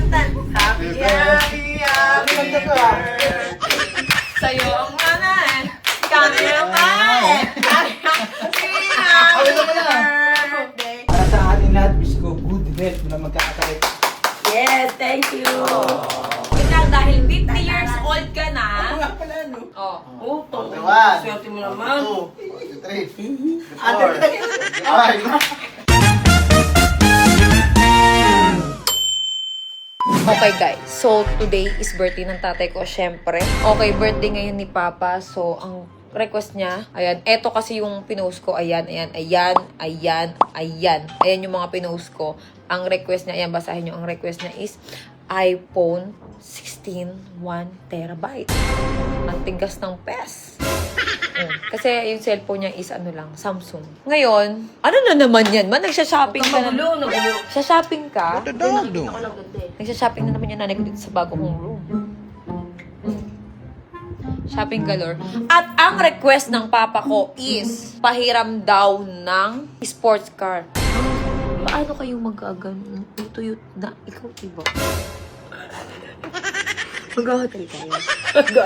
tan. Happy birthday. Sa'yo ang manay. Kami ang manay. Happy birthday. Para sa ating lahat, wish ko good health na magkakasakit. Yes, thank you. Ikaw, dahil 50 years old ka na. Ako nga pala, no? Oh. Oh, swerte mo naman. 43. Okay guys, so today is birthday ng tatay ko, syempre. Okay, birthday ngayon ni Papa. So, ang request niya, ayan, eto kasi yung pinost ko, ayan. Ayan yung mga pinost ko. Ang request niya, ayan, basahin nyo. Ang request niya is iPhone 16 1 terabyte. Ang tigas ng pes. Kasi yung cellphone niya is ano lang, Samsung. Ngayon, ano na naman yan? Nagsha-shopping ka na. Nagulo. Sa-shopping ka? Ako naganda eh. Nagsha-shopping na naman yung nanay ko dito sa bago kong room. Shopping galore. At ang request ng papa ko is pahiram daw ng sports car. Paano kayo magkagano? Tuyot na ikaw, diba? Mag-hotel kayo.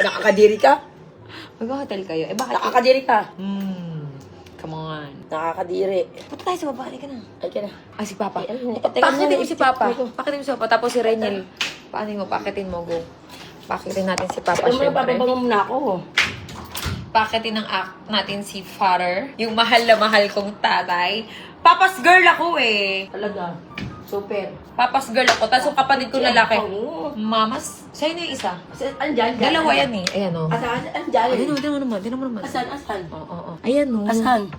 Nakakadiri ka? Mag-hotel kayo. Eh, bakit? Nakakadiri ka? Come on. Nakakadiri. Punta tayo sa baba. Halika na. Ay ka na. Ah, si Papa. Ay, ano, Pakitin mo si Papa. ito. Pakitin mo si Papa. Tapos si Renyel. Paano mo? Pakitin mo. Go. Pakitin natin si Papa, Alam mo na, syempre. papabango mo na ako. Pakitin ng act natin si Father. Yung mahal na mahal kong tatay. Papa's girl ako eh. Talaga. Super. Papa's girl ako. Tapos yung kapatid ko lalaki. Oo. Mamas. Sa'yo na yung isa. Andyan. Dalawa yan eh. Ayan o. Asan? Andyan. Ayan o. Tinan mo naman. Tinan mo naman. Asan? Oo. Ayan o. Asan?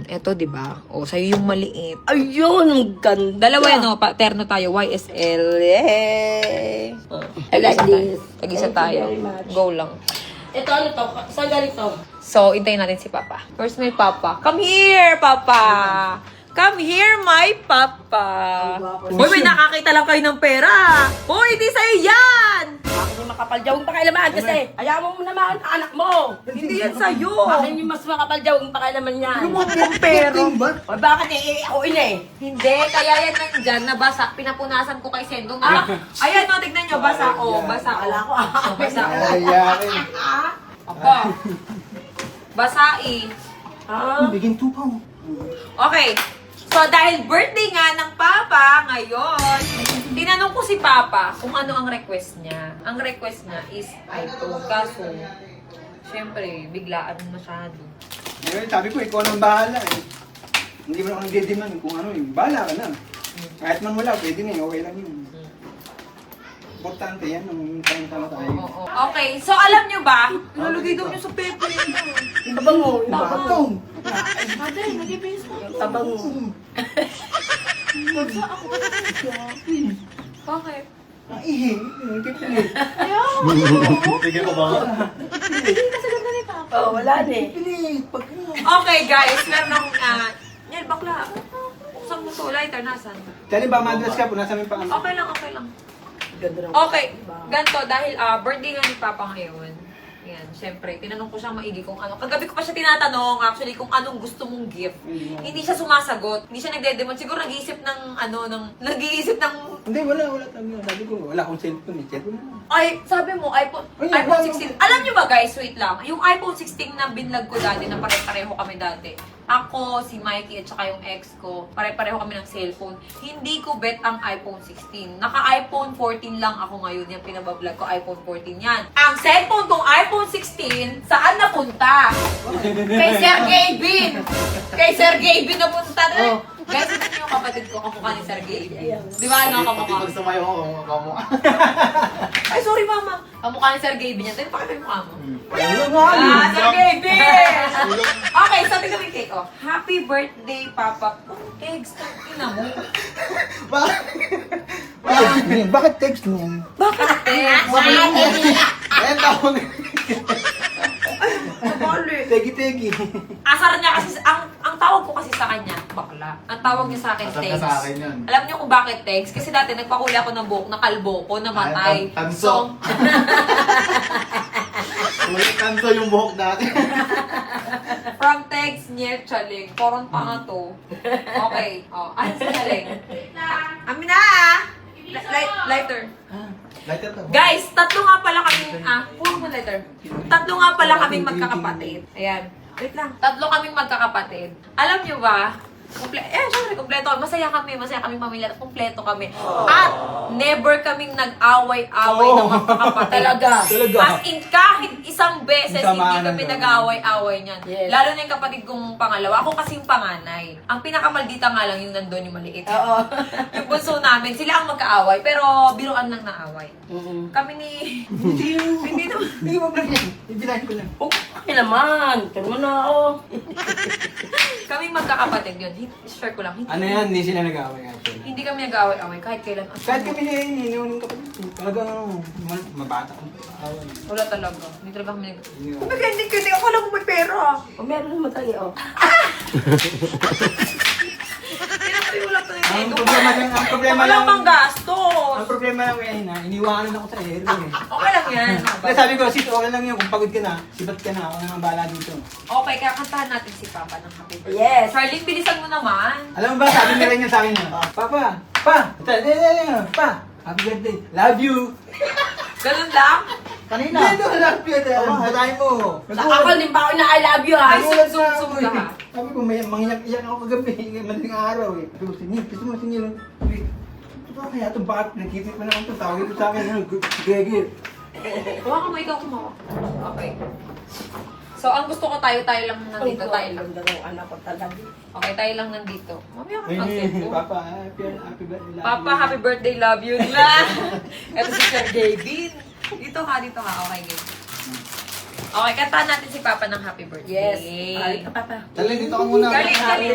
Eto, diba? O, sa'yo yung maliit. Ayun, ang ganda. Dalawa yan o. Terno tayo. YSL. Yay! I like this. Tag-isa Thank you tayo. very much. Go lang. Ito ano to? Saan galing to? So, intayin natin si Papa. First, may Papa. Come here, Papa! Come here, my Papa! Uy, may nakakita lang kayo ng pera! Uy, di sa'yo yan! Bakit yung makapal jawang pakialaman kasi? Ayaw mo naman ang anak mo. Hindi yan sa'yo! Bakit yung mas makapal jawang pakialaman yan? Yung pera. O bakit ako ina eh? Hindi, kaya yan nandyan, nabasa. Pinapunasan ko kay Sendong. Ayan, no, tignan nyo, basa o. Basa o. Akala ko Basa o. Ayayakin. Ako. Basa eh. Bigyan tupaw. Okay. So, dahil birthday nga ng Papa ngayon, tinanong ko si Papa kung ano ang request niya. Ang request niya is iPhone. Kaso, syempre, biglaan masyado. Ngayon, sabi ko, ikaw nang bahala eh. Hindi mo na ako nagdidiman kung ano eh. Bahala ka na. Kahit man wala, pwede na eh. Okay lang yun. Importante yan nung tayong tayo. Oo. Okay, so alam nyo ba? Nalagay daw nyo sa pepe. Tabang mo. Bakatong! Ate, nag-ibis mo. Tabang mo. Bakit? Ihi. Pipilit. Sige pa ba? Oh, wala na eh. Pipilit. Pag Okay guys, meron akong yan, bakla. Saan mo to? Lighter, nasan? Dali ba, madras ka po, nasa may pang Okay lang, okay lang. Ganda ng Okay, ganito, dahil birthday nga ni Papa ngayon. Yan, syempre, tinanong ko siyang maigi kung ano. Kagabi ko pa siya tinatanong, actually, kung anong gusto mong gift. Hindi siya sumasagot. Hindi siya nagdedemon. Siguro nag-iisip ng, nag-iisip ng, Hindi, wala talaga. Sabi ko, wala akong cellphone eh. Cellphone na. ay, sabi mo, iPhone 16. Alam niyo ba guys, wait lang. Yung iPhone 16 na binlog ko dati, na pare-pareho kami dati. Ako, si Mikey, at saka yung ex ko, pare-pareho kami ng cellphone. Hindi ko bet ang iPhone 16. Naka-iPhone 14 lang ako ngayon. Yung pinabablog ko, iPhone 14 yan. Ang cellphone kong iPhone 16, saan napunta? Kay Sergey Bin! Kay Sergey Bin napunta na. Guys, ito yung kapatid ko, kamukha ni Sergey Bin. Di ba, ano, kamukha? Pag sumayo ako, kamukha mo. Ay, sorry mama. Kamukha ni Sergey Bin yan. Tayo, pakita yung mukha mo. Ano nga? Sergey Bin! Okay, so tingnan mo yung cake, oh. Happy birthday, Papa. Oh, eggs, ina mo. Bakit text niyan? Bakit eggs? Ayan, tawag. Tegi-tegi. Asar niya kasi, ang tawag ko kasi sa kanya, bakla. Ang tawag niya sa akin, Asar text. ka sa akin yun. Alam niyo kung bakit text? Kasi dati nagpakuli ako ng buhok, nakalbo ko, namatay. Tanso. Ulit tanso yung buhok natin. From text niya, chaling. Porong panga to. Okay. Oh, ano sa chaling? Amina! Lighter. Lighter to. Guys, tatlo nga pala kaming, puro mo lighter. Tatlo nga pala kaming magkakapatid. Ayan. Wait lang. Tatlo kaming magkakapatid. Alam nyo ba, syempre, kompleto. Masaya kami pamilya. Kompleto kami. At never kaming nag-away-away ng magkakapatid. Talaga. As in, kahit isang beses, hindi Samaan kami na. nag-away-away niyan. Yes. Lalo na yung kapatid kong pangalawa. Ako kasi yung panganay. Ang pinakamaldita nga lang yung nandun, yung maliit. Oo. Yung bunso namin, sila ang magkaaway. Pero biruan lang na away. Kami ni... Hindi naman. Hindi mo vlog yan. Ibilahin ko lang. Oh, okay naman. Tulungan na ako. Kaming magkakapatid yun. Share ko lang. Ano yan? Hindi sila nag-away actually. Hindi kami nag-away-away kahit kailan. Kahit kami ninunin kapatid ko. Talagang mabata kong away. Wala talaga. Hindi talaga kami nag... Hindi ko. Kumbaga, hindi ko akala ko may pera. O, meron naman tayo. Pinapariwala ko na Ang problema lang, ang problema Wala lang. pang gastos. Ang problema lang ngayon na, iniwanan ako sa ero eh. Okay lang yan. Kaya sabi ko, sis, okay lang yun. Kung pagod ka na, sibat ka na, ako na ang bahala dito. Okay, kaya kantahan natin si Papa ng happy birthday. Yes. Charlene, bilisan mo naman. Alam mo ba, sabi niya rin yun sa akin niya, Papa, happy birthday, love you. Ganun lang? Kanina. Hindi, love you. Matay mo. Ako, din pa ako na I love you, ha? Ay, sum ka ha. Sabi ko, may mangiyak-iyak ako kagabi, madaling araw eh. Sabi ko, Sinil, gusto mo, Sinil. Ito ba kaya itong bakit? Nagkitip mo naman ito, tawag ito sa akin, Gege. Hawakan mo, ikaw kumawa. Okay. So, ang gusto ko tayo lang nandito, tayo lang. Anak ko talaga. Okay, tayo lang nandito. Mamaya ka mag-cellphone. Papa, happy birthday, love Papa, you. happy birthday, love you na. Ito si Sir David. Dito ka. Okay, game. Okay, kantahan natin si Papa ng happy birthday. Yes. Ay, Papa. Dali, dito ka muna. Galing. Galing.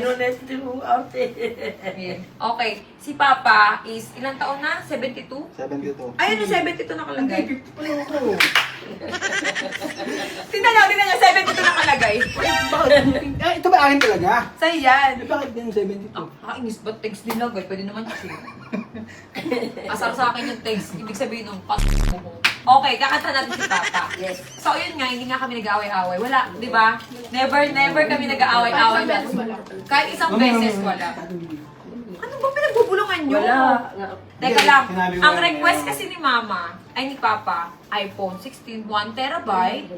Okay, si Papa is ilang taon na? 72? 72. Ayun, 72 nakalagay. Hindi, 50 pa lang ako. Tingnan niyo, 72 nakalagay. Ah, ito ba akin talaga? Sa'yo yan. Bakit din 72? Inis ba text din lang, pwede naman siya. Asar sa akin yung text, ibig sabihin ng mo. Okay, kakanta natin si Papa. Yes. So, yun nga, hindi nga kami nag-aaway-aaway. Wala, di ba? Never kami nag-aaway-aaway. Kahit isang beses, wala. Ano ba pinagbubulungan nyo? Wala. Teka lang, Sinabi ko ang lang request yan. kasi ni Mama, ay ni Papa, iPhone 16, 1 terabyte,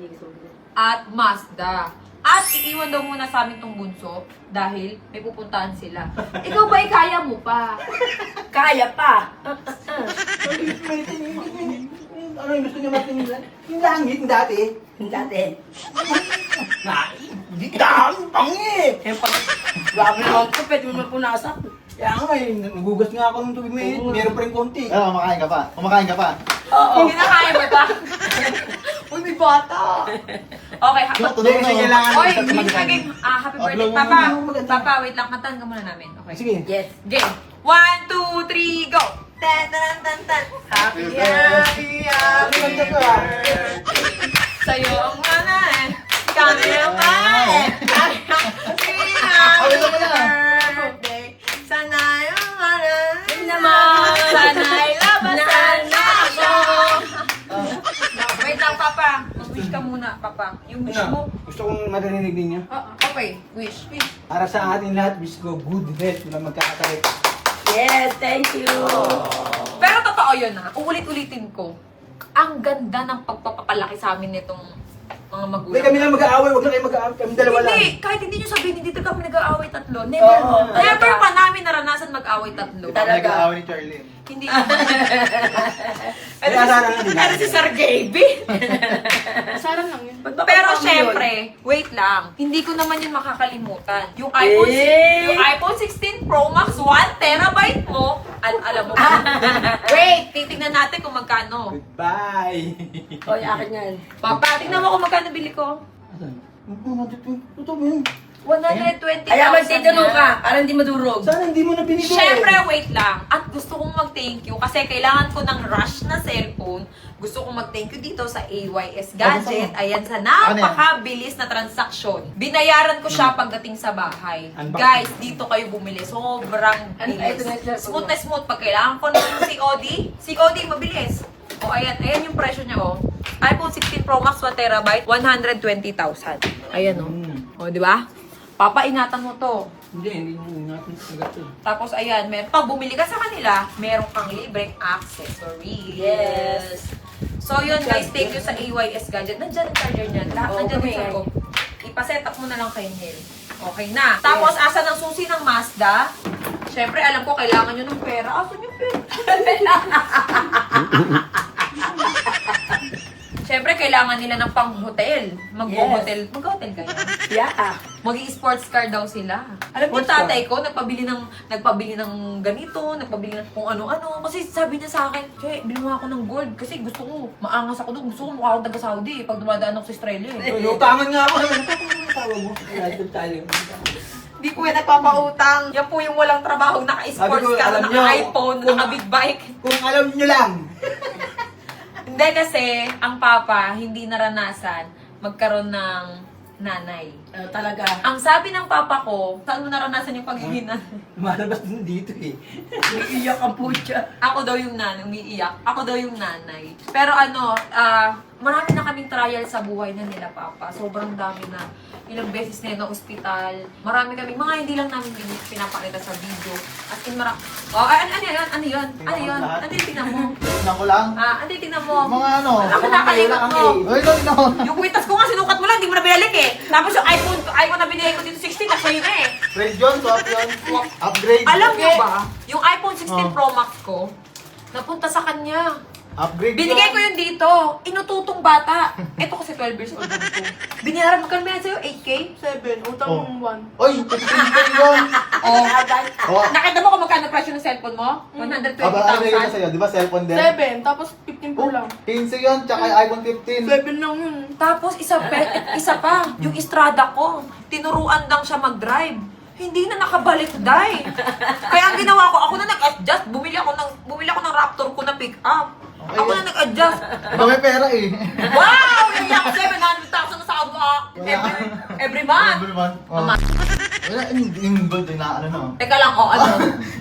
at Mazda. At iiwan daw muna sa amin tong bunso dahil may pupuntahan sila. Ikaw ba kaya mo pa? Kaya pa. Ano yung gusto niya matingin? Yung langit, yung dati. Dati. Hindi dami, pangi! Eh, pag grabe naman ko, pwede mo mapunasan. Kaya nga eh, nagugas nga ako ng tubig may meron pa rin konti. Ano, kumakain ka pa? Kumakain ka pa? Oo. Hindi na kaya mo pa. Uy, may bata. Okay, Hindi kasi kailangan Oy, sa game tumagkan. na game. Happy birthday, Upload mo Papa. muna. Papa, wait lang. Kantahan ka muna namin. Okay. Sige. Yes. Game. 1, 2, 3, go! Tan, tan, tan, tan. Happy, happy, happy Ano ganda ko ah? sa'yo ang manay. Kami ang manay. Happy, happy birthday. Sana yung manay. Naman. Sana'y labasan na ako. Wait lang, Papa. Mag-wish ka muna, Papa. Yung wish mo. Ano? Gusto kong marinig din niya. Okay, wish. Para sa atin lahat, wish ko good health, walang magkakasakit. Yes, thank you. Pero totoo yun ha, uulit-ulitin ko. Ang ganda ng pagpapalaki sa amin nitong mga Hindi magulang. kami lang mag-aaway, huwag na kayo mag-aaway, kami dalawa lang. Hindi, kahit hindi nyo sabihin, hindi kami nag-aaway tatlo. Never, Oo. never pa namin naranasan mag-aaway tatlo. Talaga. Nag-aaway ni Charlie. Hindi. May asaran na din. Pero si Sir Gaby. Saran lang yun. Pero syempre, wait lang. Hindi ko naman yun makakalimutan. Yung iPhone, yung iPhone 16 Pro Max 1 terabyte mo, alam mo ba? Wait, titignan natin kung magkano. Goodbye. Oy, akin yan. Papa, tignan mo kung magkano bili ko. Ito mo yun. 120,000 Kaya magtitanong na. ka, para hindi madurog. Sana hindi mo na binigay. Syempre, wait lang. At gusto kong mag-thank you kasi kailangan ko ng rush na cellphone. Gusto kong mag-thank you dito sa AYS Gadget. Ayan, sa napakabilis na transaksyon. Binayaran ko siya pagdating sa bahay. Unboxing. Guys, dito kayo bumili. Sobrang bilis. Smooth na smooth. Pag kailangan ko ng COD, mabilis. O, ayan yung presyo niya, oh. iPhone 16 Pro Max 1 terabyte, 120,000. Ayan, oh. O, di ba? Papa, ingatan mo to. Hindi natin agad to. Tapos ayan, pag bumili ka sa kanila, meron kang libreng accessories. Yes. So yun guys, thank you sa AYS Gadget. Nandiyan ang charger niyan. Lahat Oo, nandiyan kami. sa loob. Ipaset up mo na lang kay Nel. Okay na. Tapos, asa ng susi ng Mazda? Siyempre, alam ko, kailangan nyo ng pera. Asan yung pera? Siyempre, kailangan nila ng pang-hotel. Mag-hotel. Mag-hotel kayo. Yeah. Mag-i-sports car daw sila. Alam mo, Sports car? tatay ko, nagpabili ng ganito, nagpabili ng kung ano-ano. Kasi sabi niya sa akin, Che, bili mo ako ng gold. Kasi gusto ko, maangas ako doon. Gusto ko mukha akong taga-Saudi pag dumadaan ako sa Australia. Utangan nga ako. Tawag mo. Lahat tayo. Hindi po yan nagpapautang. Yan po yung walang trabaho, naka-sports Sabi ko, car, alam nyo, naka-iPhone, naka-big bike. Kung alam nyo lang. Hindi kasi, ang papa, hindi naranasan magkaroon ng nanay. Talaga. Ang sabi ng papa ko, saan mo naranasan yung pagiging nanay? Malabas din dito eh. Iiyak ang putya. Ako daw yung nanay, umiiyak. Ako daw yung nanay. Pero marami na kaming trial sa buhay na nila, papa. Sobrang dami na. Ilang beses na yun na ospital. Marami kami, mga hindi lang namin pinapakita sa video. As in, ano yun? Ano yun? Ano yun? Ano yung tingnan mo? Tignan ko lang. Ano yung tingnan mo? Mga ano. Ako nakalimutan mo. Uy, no. Yung kwintas ko nga, sinukat mo lang, hindi mo na binalik eh. Tapos yung iPhone na binili ko dito 16, nasa na eh. Trade yun, swap yun. Upgrade. Alam niyo ba, yung iPhone 16 Pro Max ko, napunta sa kanya. Upgrade Binigay ko yun dito. Inututong bata. Ito kasi 12 years old ako. Binayaran mo kami sa'yo, 8K? 7, utang Oh. 1. Uy, 15 yun. Oh. Oh. Nakita mo kung magkano presyo ng cellphone mo? Aba, ano yun 120,000. sa'yo? Di ba cellphone din? 7, tapos 15 Oh, po lang. 15 yun, tsaka iPhone 15. 7 lang yun. Tapos isa pa, yung Estrada ko, tinuruan lang siya mag-drive. Hindi na nakabalik, day. Kaya ang ginawa ko, ako na nag-adjust. Bumili ako ng Raptor ko na pick-up. Okay, Ako yun. na nag-adjust. Iba may pera eh. Wow! Yung yak 700,000 na sahod ko every month. Every month. Oh. Mama. Wala, yung gold eh, na ano no. Teka lang, ano?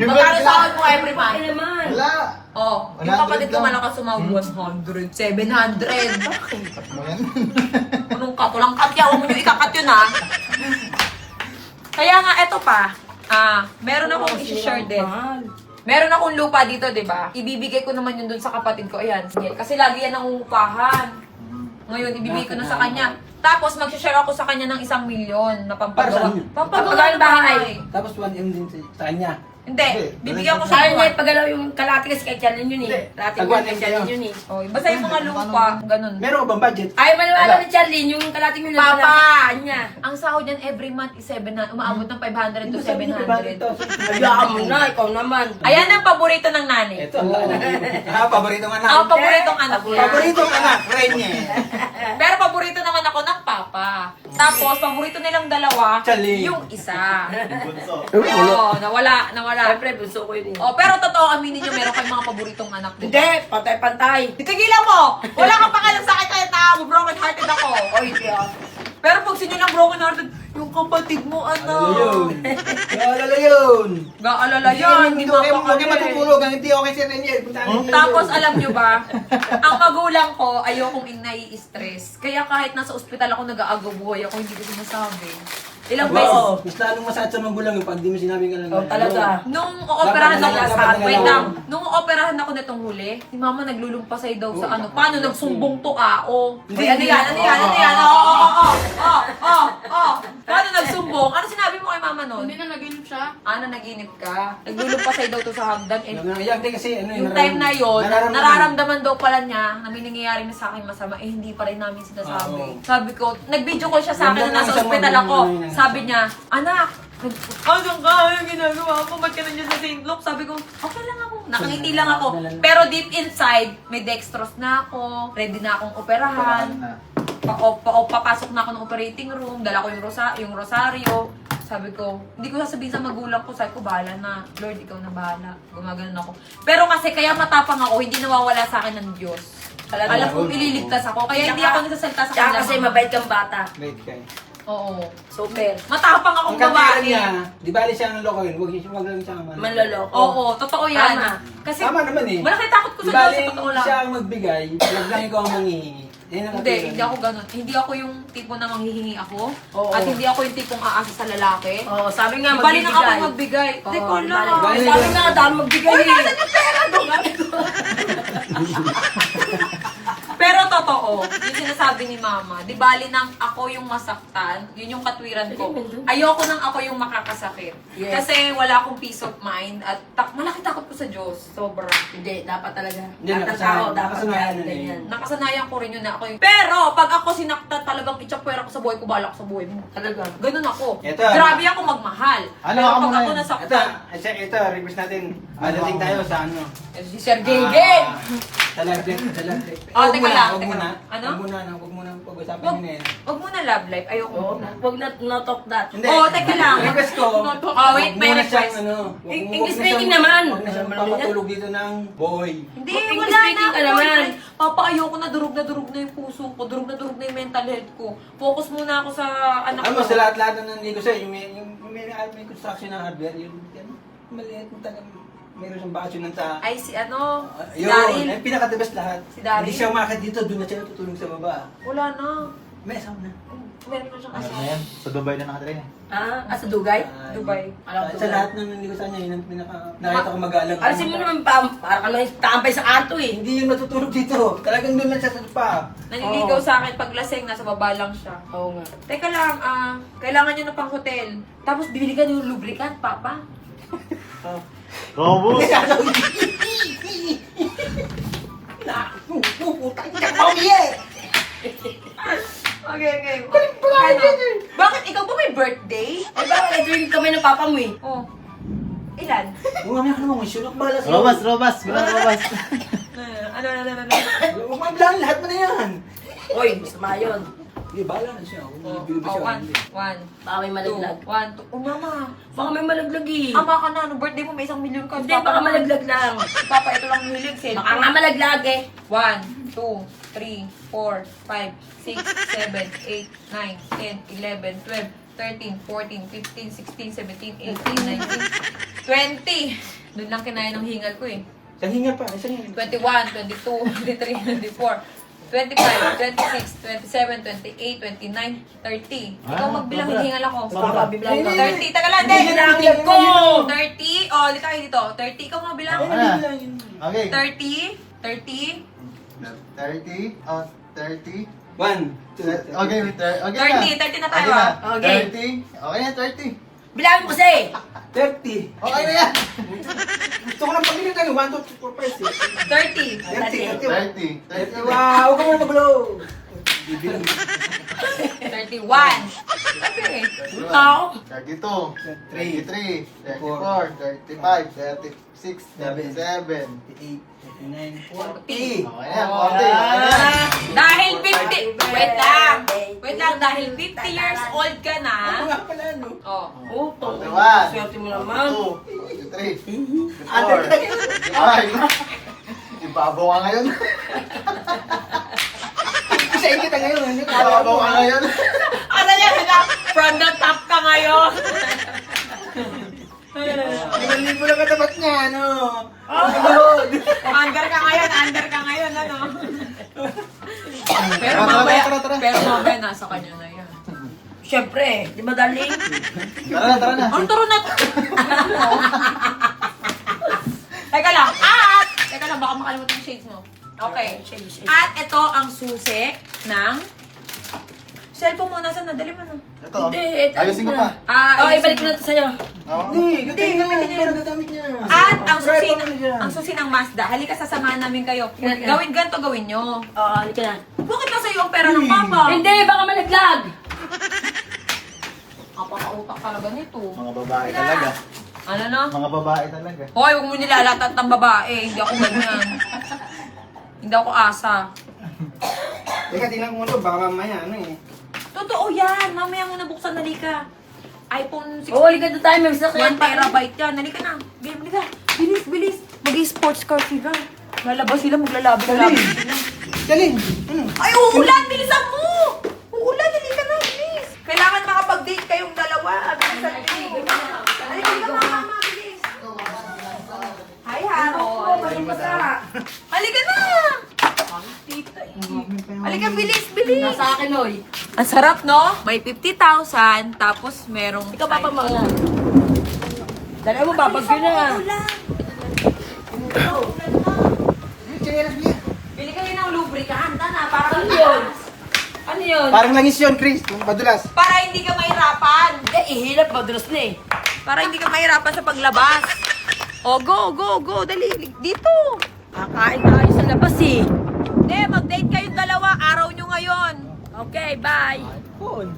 Yung Magkano gold sahod mo every Ay month? naman. Wala. Oh, yung 100 kapatid ko lang. malakas sumahod 100, 700. Cut mo yan. Anong cut? Walang cut yan. Huwag mo nyo ikakat yun, ha? Kaya nga, eto pa. Meron akong isi-share din. Meron akong lupa dito, di ba? Ibibigay ko naman yun dun sa kapatid ko. Ayan. Kasi lagi yan ang uupahan. Ngayon, ibibigay ko na sa kanya. Tapos, mag-share ako sa kanya ng 1 milyon na Para pampagawa. saan yun? Pampagawa ng bahay. Tapos 1M din sa kanya. Hindi. Hindi. Bibigyan ko Sayang siya niya pagalaw yung kalati kasi kay Charlene yun eh. Kalati ko Tagwan kay din Charlene kayo. yun eh. Oh, basta yung mga lupa, ganun. Meron ka bang budget? Ay, maniwala Wala. ni Charlene, yung kalati mo Papa! niya. Ang sahod niyan every month is 700, umaabot ng 500 to 700. Hayaan mo na, ikaw naman. Ayan ang paborito ng nanay. Ito ang paborito ng anak. Ang paboritong anak niya. Paboritong anak, Renye. Pero paborito naman ako ng papa. Tapos, paborito nilang dalawa, Chali. yung isa. Bunso. Oo, nawala. Siyempre, bunso ko yun eh. Oh, pero totoo, aminin niyo, meron kayong mga paboritong anak din. Hindi, pantay-pantay. Tigilan mo! Wala kang pakalam sa akin kahit na broken hearted ako. Oy, kaya. Pero pag sinyo lang broken hearted, yung kapatid mo, Ano yun? Alala yun. Gaalala yan, hindi Huwag kayo mapakali. matutulog. Ang hindi okay si Renye. Tapos alam nyo ba, ang magulang ko, ayokong nai-stress. Kaya kahit nasa ospital ako nag-aagaw buhay ako, hindi ko sinasabi. Ilang beses. Wow, mas lalong masakit sa magulang yung pag di mo sinabi ka lang. Oh, talaga. Nung ooperahan Dapat ako, dapat wait dapat lang, nung ooperahan ako netong huli, si mama naglulumpasay daw sa ano, paano nagsumbong to kao? Hindi, Ano yan, ano yan, ano yan, paano nagsumbong? Ano sinabi mo kay mama nun? Hindi na naginip siya. Ano, naginip ka? Naglulumpasay daw to sa hagdan. Eh, Yan din kasi ano yung time na yun, nararamdaman daw pala niya na may nangyayari na sa akin masama, eh hindi pa rin namin sinasabi. Oo. Sabi ko, nag-video call siya sa akin na nasa Yung ospital mga- ako. Sabi niya, anak, hanggang ka, yung ginagawa ko, ba't ka nandiyan sa St. Luke? Sabi ko, okay lang ako. Nakangiti lang ako. Pero deep inside, may dextrose na ako, ready na akong operahan. Papasok na ako ng operating room, dala ko yung rosaryo. Sabi ko, hindi ko sasabihin sa magulang ko, sabi ko, bahala na. Lord, ikaw na bahala. Gumaganon ako. Pero kasi kaya matapang ako, hindi nawawala sa akin ng Diyos. Alam kong ililigtas ako, kaya hindi ako nagsasalita sa Tsaka kanila. kasi mabait kang bata. Wait kayo. Oo. Super. Matapang akong Ang kantira babae. niya, di bali siya ng lokohin. Huwag lang siya naman. Manloloko. Oo, totoo yan. Tama. Kasi Tama naman eh. malaki takot ko Di sa Diyos, bali sa totoo lang. siya ang magbigay, huwag lang ikaw ang manghihingi. Yan ang Hindi, katulad. hindi ako ganun. Hindi ako yung tipo na manghihingi ako. Oo. At hindi ako yung tipong aasa sa lalaki. Oo, sabi nga Bali na ako magbibigay. magbigay. Oo, Teko bali. lang. Bali. Sabi nga, dahil magbigay. Uy, nasan yung pera doon? Pero totoo, yung sinasabi ni mama, di bali nang ako yung masaktan, yun yung katwiran ko. Ayoko nang ako yung makakasakit. Yes. Kasi wala akong peace of mind at malaki takot ko sa Diyos. Sobra. Hindi, dapat talaga. Hindi, At ang nakasanayan. tao, dapat Nakasanayan ganyan, na eh. ganyan. Nakasanayan ko rin yun na ako yung... Pero, pag ako sinaktan talagang itsapuera ko sa buhay ko, bala ko sa buhay mo. Talaga. Ganun ako. Ito. Grabe ako magmahal. Ano Pero ka pag muna ako yun? nasaktan, Ito, request natin. Dating tayo sa ano. si Sir Genggen! Talagdik. Oh, teka lang, Huwag teka muna. lang. Ano? Huwag muna pag-usapan Wag, yun eh. wag mo na love life. Ayoko. Oo, huwag na not talk that. Hindi. Oh, teka lang. Request ko. Oh, wait, huwag may muna request. siyang, ano, English speaking naman. Huwag na siyang papatulog dito ng boy. Hindi, English wala na. speaking ka naman. Papa, ayoko na durug na yung puso ko. Durug na yung mental health ko. Focus muna ako sa anak Alam ko. mo, sa lahat-lahat na nandigo sa'yo, may construction ng hardware, yun, maliit mo talagang, meron siyang bakasyon ng sa... Ay, si ano? Si Yun, Daryl. ay pinaka-the best lahat. Si Daryl. Hindi siya umakit dito, doon na siya tutulog sa baba. Wala na. May asawa na. Meron na siyang Ano asawa. na yan? Sa Dubai na nakatira yan. Sa Dugay? Dubai. Alam ko Sa na. lahat ng nandigo sa kanya, yun ang pinaka... Nakita ko mag-aalang. Alisin mo naman pa, para ka lang taambay sa kanto eh. Hindi yung natutulog dito. Talagang doon lang siya sa spa. Naniligaw Oo. sa akin pag lasing, nasa baba lang siya. Oo nga. Teka lang, kailangan niyo na pang hotel. Tapos bibili ka ng lubricant, Papa. Robos! Putang ka pamiye! Okay. Ano? Bakit ikaw ba may birthday? Ay, bakit nag-drink kami ng papa mo eh? Oh. Ilan? Umami ako naman, sure ako bahala sa'yo. Robas! Bilang robas! Ano? Huwag mo bilang lahat mo na yan. Oy, masama yun. Hindi, bahala na siya. Bibili ba Oh, siya? one. Hindi. One. Baka may malaglag. Two. One, two. Oh, mama. Baka may malaglag eh. Ama ka na. Nung birthday mo, may 1 million ka. Hindi, baka malaglag lang. Papa, ito lang hilig. Baka nga malaglag eh. 1, 2, 3, 4, 5, 6, 7, 8, 9, 10, 11, 12, 13, 14, 15, 16, 17, 18, 19, 20. Doon lang kinaya ng hingal ko eh. Sa hinga pa, sa hinga. 21, 22, 23, 24, 25, 26, 27, 28, 29, 30. Ikaw magbilang, hihingal ako. Baka bibilang ka. 30, taga lang, Hindi, hindi. bilangin ko! 30, oh, dito kayo dito. 30, ikaw nga bilang. Ano na? Okay. 30, 30, 30. 30. 1, 2, Okay, wait. Okay 30 na tayo, Okay na. ah. Okay. 30. Okay na, 30. Bilang mo kasi. 30. Okay na yan. Gusto ko lang pagbilin kayo. 1, 2, 3, 4, 5, 6. 30, 30. 30. Wow, huwag ka muna mag-blow. Bibilang. 31. Sabi eh. Tao. 32. 33. 34. 35. 36. 37. 8, 39, 40. Okay na, 40. Okay na. Dahil 50, wait lang, dahil 50 years old ka Ano na, nga pala, no? oh, Oh, to. 41. Swerte mo naman. 43. Ate, 45. Ibabaw ka ngayon. isahin kita ngayon. Ano ka? Ibabaw ka ngayon. ano yan, from the top ka ngayon. 5,000 lang katapat niya, ano? Under ka ngayon, ano? Pero Tara, mamaya, tara. nasa kanya na yan. Siyempre, di ba darling? Tara na. Ang turo na. Teka lang, baka makalimutan yung shades mo. Okay. At ito ang susi ng cellphone mo. Nasaan na? Dali mo na. Ito. Hindi, ito. Ayusin ko pa. Oh, ibalik ko na ito sa'yo. Oo. Hindi, gamitin niya. Gamitin niya. At Subscribe pa niya. ang susi ng Mazda. Halika, sasamahan namin kayo. Yan. Gawin ganito, gawin nyo. Oo, halika na. Bakit nasa iyo ang pera ng papa? Hindi, baka malaglag. Kapaka-utak talaga nito. Mga babae talaga. Ano na? Mga babae talaga. Hoy, huwag mo nilalatat ng babae. Hindi ako ganyan. Hindi ako asa. Teka, tingnan ko muna. Baka mamaya, ano eh. Totoo yan. Mamaya mo nabuksan, halika. iPhone 16. Oo, halika na tayo. May 1 sasakyan pa. terabyte yan. Halika na. Game, halika. Bilis. Mag-sports car sila. Lalabas sila, maglalaban sila. Dalin! Ano? Ay, uulan! Bilisan mo! Uulan, halika na, bilis. Kailangan makapag-date kayong dalawa. Bilisan mo. Halika mama, bilis. Hi, Harold. Basta. Halika na! Tita, Ang Halika, bilis, bilis. Nasa akin, oy. Ang sarap, no? May 50,000, tapos merong... Ikaw papamanga. Dala mo, babagyo na. Bili kami ng lubricant, na para Ano yun? Ano yun? Parang langis yun, Chris. Madulas. Para hindi ka mahirapan. Hindi, ihilap, madulas na eh. Para hindi ka mahirapan sa paglabas. O, go, go, go. Dali, dito. Kakain tayo sa labas eh. Hindi, mag-date kayong dalawa. Araw nyo ngayon. Okay, bye. Phone.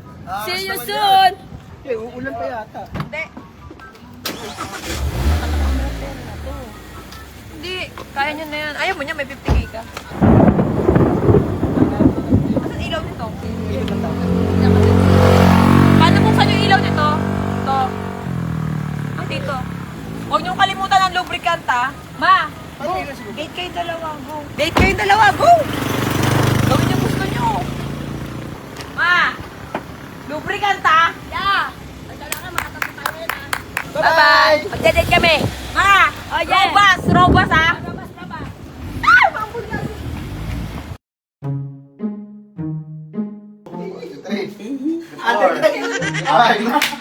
See you soon. Eh, uulan pa yata. Hindi. Hindi, kaya nyo na yan. Ayaw mo niya, may 50k ka. Asan ilaw nito? Paano buksan yung ilaw nito? Ito. Ah, dito. Huwag niyong kalimutan ang lubricant, ha? Ma, go. Date kayong dalawa, go. Date kayong dalawa, go. Gawin yung gusto niyo. Ma, lubricant, ha? Yeah. Madala ka, makatapo tayo na. Bye-bye. Magdadate kami. Ma, Oh, yeah. robas, robas, ha? Labas, labas. Ah, mambul na. 3, 4, 5,